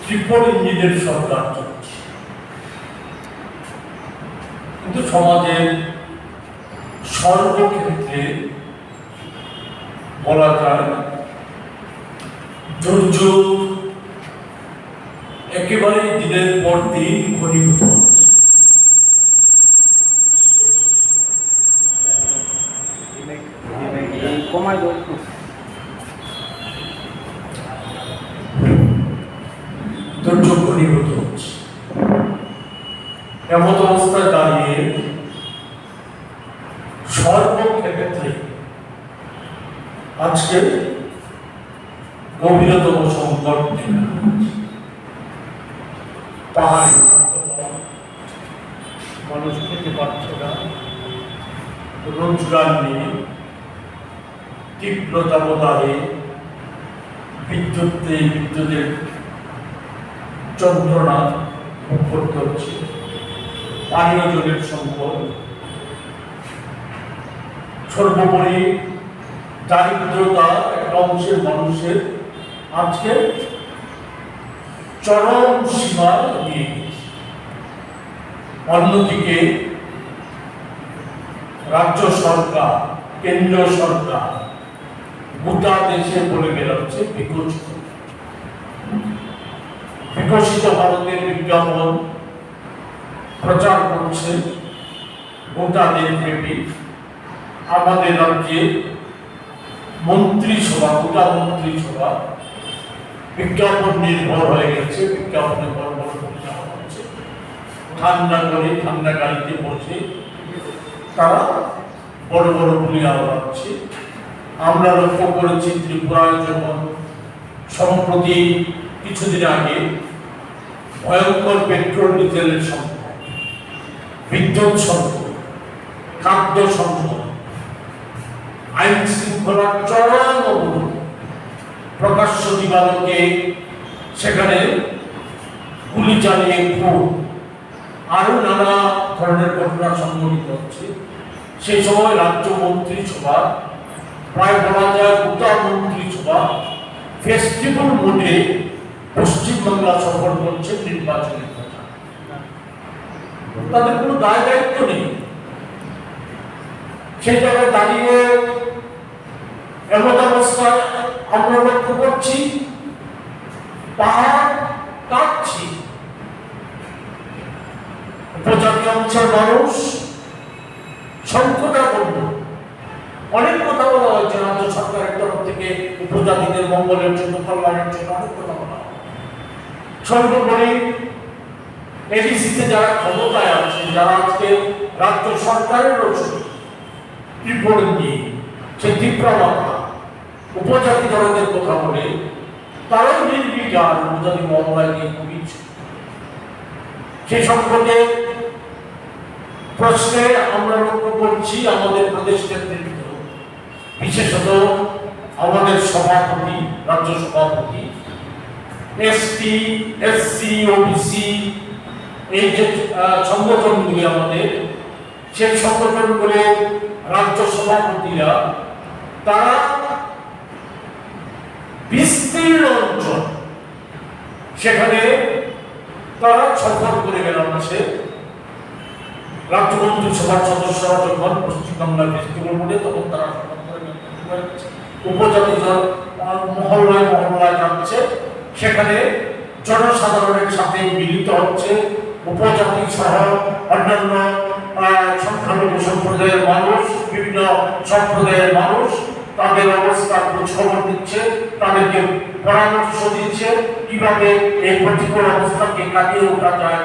Triple ইঞ্জিনের সরকার চলছে, কিন্তু সমাজের সর্বক্ষেত্রে বলা যায় দুর্যোগ একেবারে দিনের পর দিন ঘনীভূত হচ্ছে। দুর্যোগ ঘনীভূত হচ্ছে। এমন অবস্থায় দাঁড়িয়ে সর্বক্ষেত্রে আজকে গভীরতম সংকট নেমে আসছে। পাহাড় মানুষ খেতে পারছে না, রোজগার নেই, তীব্র দাবদাহে বিদ্যুতের যন্ত্রণা ভোগ করতে হচ্ছে, পানীয় জলের সংকট, সর্বোপরি দারিদ্রতা একটা অংশের মানুষের আজকে চরম সীমা নিয়ে গেছে। অন্যদিকে রাজ্য সরকার, কেন্দ্রীয় সরকার গোটা দেশে বলে বেরোচ্ছে বিকশিত ভারতের বিজ্ঞাপন প্রচার করছে গোটা দেশব্যাপী। আমাদের রাজ্যে মন্ত্রিসভা, গোটা মন্ত্রিসভা বিজ্ঞাপন নির্ভর হয়ে গেছে, বিজ্ঞাপনে বড় বড় বিজ্ঞাপন হচ্ছে। ঠান্ডা গাড়িতে বসে তারা বড় বড় ভূমিকা বাড়াচ্ছে। আমরা লক্ষ্য করেছি ত্রিপুরায় যখন সম্প্রতি কিছুদিন আগে ভয়ঙ্কর পেট্রোল ডিজেলের সংকট, বিদ্যুৎ সংকট, খাদ্য সংকট, আইন শৃঙ্খলার চরম অবনতি, প্রকাশ্য দিবালোকে সেখানে গুলি চালিয়ে খুন, আরো নানা ধরনের ঘটনা সংঘটিত হচ্ছে। সেই সময় রাজ্য মন্ত্রিসভা, প্রায় বলা যায় গোটা মন্ত্রিসভা ফেস্টিভ্যাল মোডে পশ্চিমবাংলা সফর করছে নির্বাচনের কথা। তাদের কোনো দায় দায়িত্ব নেই। সেই জায়গায় দাঁড়িয়ে এমন অবস্থায় আমরা লক্ষ্য করছি পাহাড় কাটছি। উপজাতি অংশের মানুষ সংকটাপন্ন। অনেক কথা বলা হয়েছে রাজ্য সরকারের তরফ থেকে উপজাতিদের মঙ্গলের জন্য, কল্যাণের জন্য অনেক কথা বলা হয়। সর্বোপরি এডিসিতে যারা ক্ষমতায় আছে, যারা আজকে রাজ্য সরকারের রিপোর্ট নিয়ে সে তীব্রমাত্রা উপজাতি ধরনের কথা বলে তারাই নির্বিচার উপজাতি মহল্লায় নিয়ে ঘুমিয়েছে। সেই সম্পর্কে প্রশ্নে আমরা লক্ষ্য করছি আমাদের প্রদেশ নেতৃত্ব, বিশেষত আমাদের সভাপতি, রাজ্য সভাপতি, এসটি, এসসি, ওবিসি এই যে সংগঠনগুলি আমাদের, সেই সংগঠনগুলো রাজ্য সভাপতিরা তারা বিস্তীর্ণ অঞ্চল সেখানে তারা সফর করে বেড়াচ্ছে। রাজ্য মন্ত্রিসভার সদস্যরা যখন পশ্চিমবাংলার ফেস্টিভ্যাল মোডে, তখন তারা উপজাতি মহল্লায় মহল্লায় যাচ্ছে, সেখানে জনসাধারণের সাথে মিলিত হচ্ছে। উপজাতি সহ অন্যান্য সংখ্যালঘু সম্প্রদায়ের মানুষ, বিভিন্ন সম্প্রদায়ের মানুষ তাদের অবস্থার খোঁজখবর দিচ্ছে, তাদেরকে পরামর্শ দিচ্ছে কিভাবে এই প্রতিকূল অবস্থাকে কাটিয়ে ওঠা যায়।